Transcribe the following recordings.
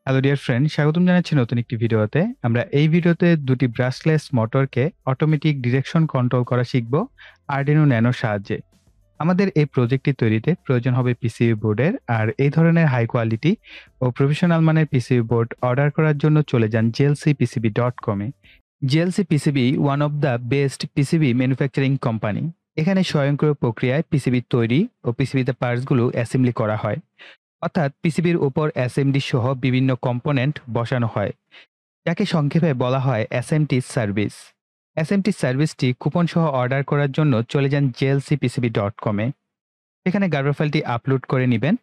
Hello dear friend, স্বাগতম জানাচ্ছি নতুন একটি ভিডিওতে। আমরা এই ভিডিওতে দুটি ব্রাশলেস মোটরকে অটোমেটিক ডিরেকশন কন্ট্রোল করা শিখব আরডিনো ন্যানোর সাহায্যে। আমাদের এই প্রজেক্টটি তৈরিতে প্রয়োজন হবে পিসিবি বোর্ডের, আর এই ধরনের হাই কোয়ালিটি ও প্রফেশনাল মানের পিসিবি বোর্ড অর্ডার করার জন্য চলে যান JLCPCB.com-এ। JLCPCB one of the best PCB manufacturing company. এখানে স্বয়ংক্রিয় প্রক্রিয়ায় পিসিবি তৈরি ও পিসিবিতে পার্টসগুলো অ্যাসেম্বলি করা হয়, অর্থাৎ পিসিবির উপর এসএমডি সহ বিভিন্ন কম্পোনেন্ট বসানো হয়, যাকে সংক্ষেপে বলা হয় এসএমটি সার্ভিস। এসএমটি সার্ভিসটি কুপন সহ অর্ডার করার জন্য চলে যান JLCPCB.com-এ। এখানে গার্বার ফাইলটি আপলোড করে নেবেন।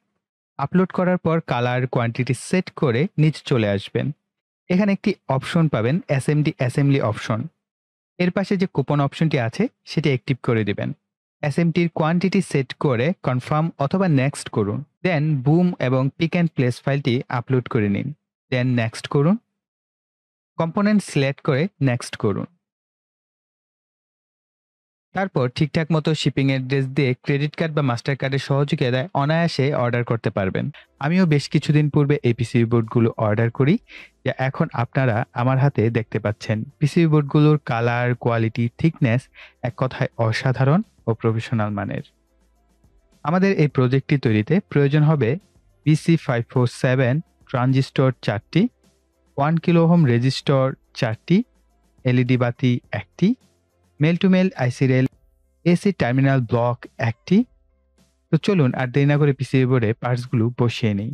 আপলোড করার পর কালার কোয়ান্টিটি সেট করে নিচে চলে আসবেন। এখানে একটি অপশন পাবেন, এসএমডি অ্যাসেম্বলি অপশন। এর পাশে যে কুপন অপশনটি আছে সেটি অ্যাক্টিভ করে দিবেন। এসএমটির কোয়ান্টিটি সেট করে কনফার্ম অথবা নেক্সট করুন। দেন বুম এবং পিক অ্যান্ড প্লেস ফাইলটি আপলোড করে নিন। দেন নেক্সট করুন। কম্পোনেন্ট সিলেক্ট করে নেক্সট করুন। তারপর ঠিকঠাক মতো শিপিং অ্যাড্রেস দিয়ে ক্রেডিট কার্ড বা মাস্টার কার্ডের সহযোগিতায় অনায়াসে অর্ডার করতে পারবেন। আমিও বেশ কিছুদিন পূর্বে এই পিসিবি বোর্ডগুলো অর্ডার করি, যা এখন আপনারা আমার হাতে দেখতে পাচ্ছেন। পিসিবি বোর্ডগুলোর কালার, কোয়ালিটি, থিকনেস এক কথায় অসাধারণ ও প্রফেশনাল মানের। আমাদের এই প্রজেক্টটি তৈরিতে প্রয়োজন হবে BC547 ট্রানজিস্টর 4টি, 1 কিলো ওহম রেজিস্টর 4টি, এলইডি বাতি 1টি, male to male IC rail AC terminal block 1টি। তো চলুন আর দেরি না করে পিসিবি বোর্ডে পার্টসগুলো বসিয়ে নিই।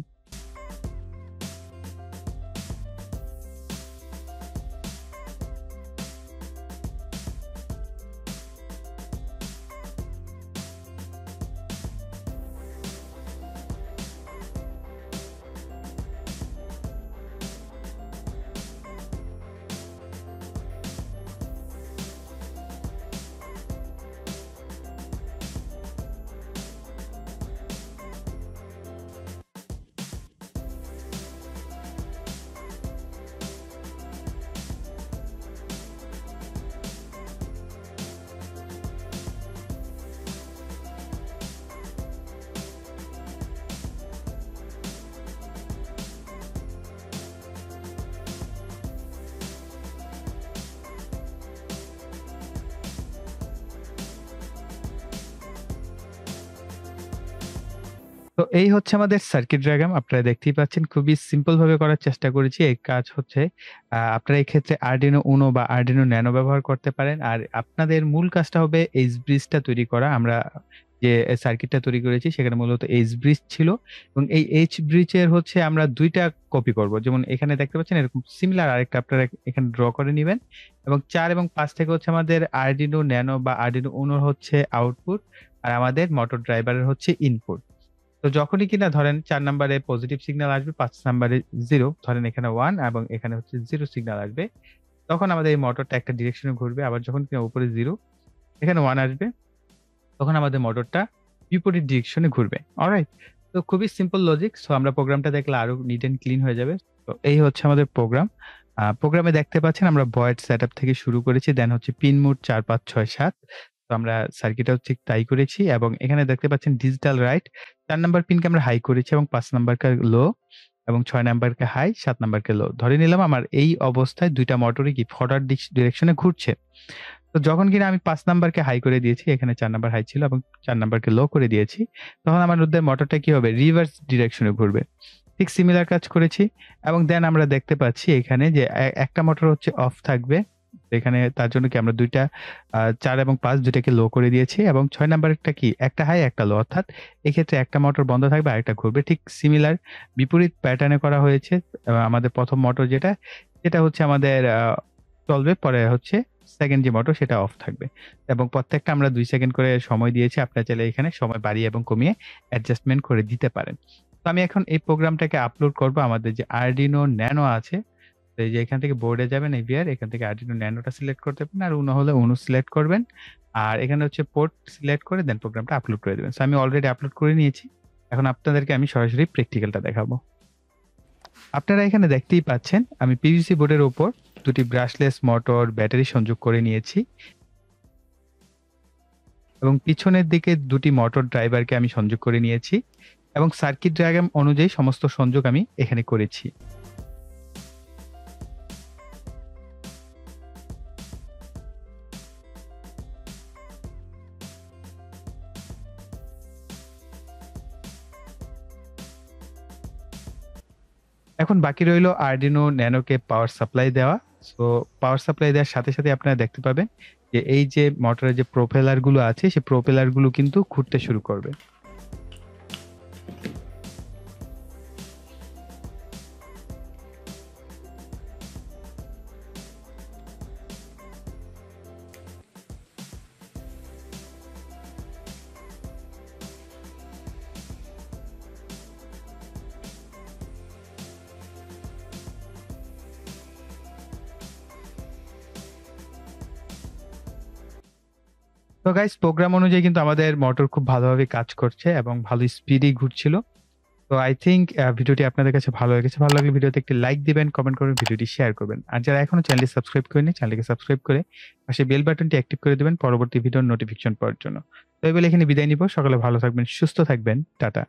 তো এই হচ্ছে আমাদের সার্কিট ডায়াগ্রাম। আপনারা দেখতেই পাচ্ছেন, খুবই সিম্পল ভাবে করার চেষ্টা করেছি। এই কাজ হচ্ছে আপনারা এই ক্ষেত্রে Arduino Uno বা Arduino Nano ব্যবহার করতে পারেন। আর আপনাদের মূল কাজটা হবে এইচ ব্রিজটা তৈরি করা। আমরা যে সার্কিটটা তৈরি করেছি সেখানে মূলত এইচ ব্রিজ ছিল, এবং এই এইচ ব্রিজের হচ্ছে আমরা ২ টা কপি করব। যেমন এখানে দেখতে পাচ্ছেন এরকম সিমিলার আরেকটা আপনারা এখানে ড্র করে নিবেন, এবং ৪ এবং ৫ থেকে হচ্ছে আমাদের Arduino Nano বা Arduino Uno হচ্ছে আউটপুট, আর আমাদের মোটর ড্রাইভারের হচ্ছে ইনপুট। তো যখনই কিনা ধরেন ৪ নাম্বারে পজিটিভ সিগন্যাল আসবে, ৫ নাম্বারে 0, ধরেন এখানে 1 এবং এখানে হচ্ছে 0 সিগন্যাল আসবে, তখন আমাদের এই মোটরটা একটা ডিরেকশনে ঘুরবে। আবার যখন কিনা উপরে 0, এখানে 1 আসবে, তখন আমাদের মোটরটা বিপরীত ডিরেকশনে ঘুরবে। অলরাইট? তো খুবই সিম্পল লজিক। সো আমরা প্রোগ্রামটা দেখলে আরো নিট এন্ড ক্লিন হয়ে যাবে। তো এই হচ্ছে আমাদের প্রোগ্রাম। প্রোগ্রামে দেখতে পাচ্ছেন আমরা ভয়েড সেটআপ থেকে শুরু করেছি, দেন হচ্ছে পিন মোড ৪, ৫, ৬, ৭। তো আমরা সার্কিটেও ঠিক তাই করেছি, এবং এখানে দেখতে পাচ্ছেন ডিজিটাল রাইট ৪ নাম্বার পিনকে আমরা হাই করেছি এবং ৫ নাম্বারকে লো, এবং ৬ নাম্বারকে হাই, ৭ নাম্বারকে লো। ধরে নিলাম আমার এই অবস্থায় ২ টা মোটরই কি ফরওয়ার্ড ডিরেকশনে ঘুরছে। তো যখন কিনা আমি ৫ নাম্বারকে হাই করে দিয়েছি, এখানে ৪ নাম্বার হাই ছিল এবং ৪ নাম্বারকে লো করে দিয়েছি, তখন আমার মধ্যে মোটরটা কি হবে? রিভার্স ডিরেকশনে ঘুরবে। ঠিক সিমিলার কাজ করেছি, এবং দেন আমরা দেখতে পাচ্ছি এখানে যে একটা মোটর হচ্ছে অফ থাকবে। এখানে তার জন্য কি আমরা ২ টা ৪ এবং ৫ ২টাকে লো করে দিয়েছি, এবং ৬ নাম্বারেরটা কি একটা হাই একটা লো, অর্থাৎ এক্ষেত্রে একটা মোটর বন্ধ থাকবে আরেকটা ঘুরবে। ঠিক সিমিলার বিপরীত প্যাটার্নে করা হয়েছে। আমাদের প্রথম মোটর যেটা হচ্ছে আমাদের চলবে, পরে হচ্ছে সেকেন্ড যে মোটর সেটা অফ থাকবে, এবং প্রত্যেকটা আমরা ২ সেকেন্ড করে সময় দিয়েছি। আপনারা চাইলে এখানে সময় বাড়িয়ে এবং কমিয়ে অ্যাডজাস্টমেন্ট করে দিতে পারেন। তো আমি এখন এই প্রোগ্রামটাকে আপলোড করব আমাদের যে Arduino Nano আছে। তো এই যে এখান থেকে বোর্ডে যাবেন, এভিআর, এখান থেকে Arduino Nanoটা সিলেক্ট করতে পারেন, আর Uno হলে Uno সিলেক্ট করবেন, আর এখানে হচ্ছে পোর্ট সিলেক্ট করে দেন প্রোগ্রামটা আপলোড করে দিবেন। সো আমি অলরেডি আপলোড করে নিয়েছি। এখন আপনাদেরকে আমি সরাসরি প্র্যাকটিক্যালটা দেখাবো। আপনারা এখানে দেখতেই পাচ্ছেন আমি পিভিসি বোর্ডের উপর ২টি ব্রাশলেস মোটর ব্যাটারি সংযোগ করে নিয়েছি, এবং পিছনের দিকে ২টি মোটর ড্রাইভারকে আমি সংযোগ করে নিয়েছি, এবং সার্কিট ডায়াগ্রাম অনুযায়ী সমস্ত সংযোগ আমি এখানে করেছি। এখন বাকি রইল Arduino Nano কে পাওয়ার সাপ্লাই দেওয়া। সো পাওয়ার সাপ্লাই দেওয়ার সাথে, সাথে আপনারা দেখতে পাবেন যে এই যে মোটরের যে প্রোপেলার গুলো আছে সেই প্রোপেলার গুলো কিন্তু ঘুরতে শুরু করবে। তো গাইস প্রোগ্রাম অনুযায়ী কিন্তু আমাদের মোটর খুব ভালোভাবে কাজ করছে এবং ভালো স্পিডে ঘুরছিল। তো আই থিংক ভিডিওটি আপনাদের কাছে ভালো লেগেছে। ভালো লাগলে ভিডিওতে একটি লাইক দিবেন, কমেন্ট করবেন, ভিডিওটি শেয়ার করবেন। আর যারা এখনো চ্যানেলটি সাবস্ক্রাইব করেনি, চ্যানেলটিকে সাবস্ক্রাইব করে পাশে বেল বাটনটি অ্যাক্টিভ করে দিবেন পরবর্তী ভিডিওর নোটিফিকেশন পাওয়ার জন্য। তো এই বলে এখানে বিদায় নিব। সকলে ভালো থাকবেন, সুস্থ থাকবেন। টাটা।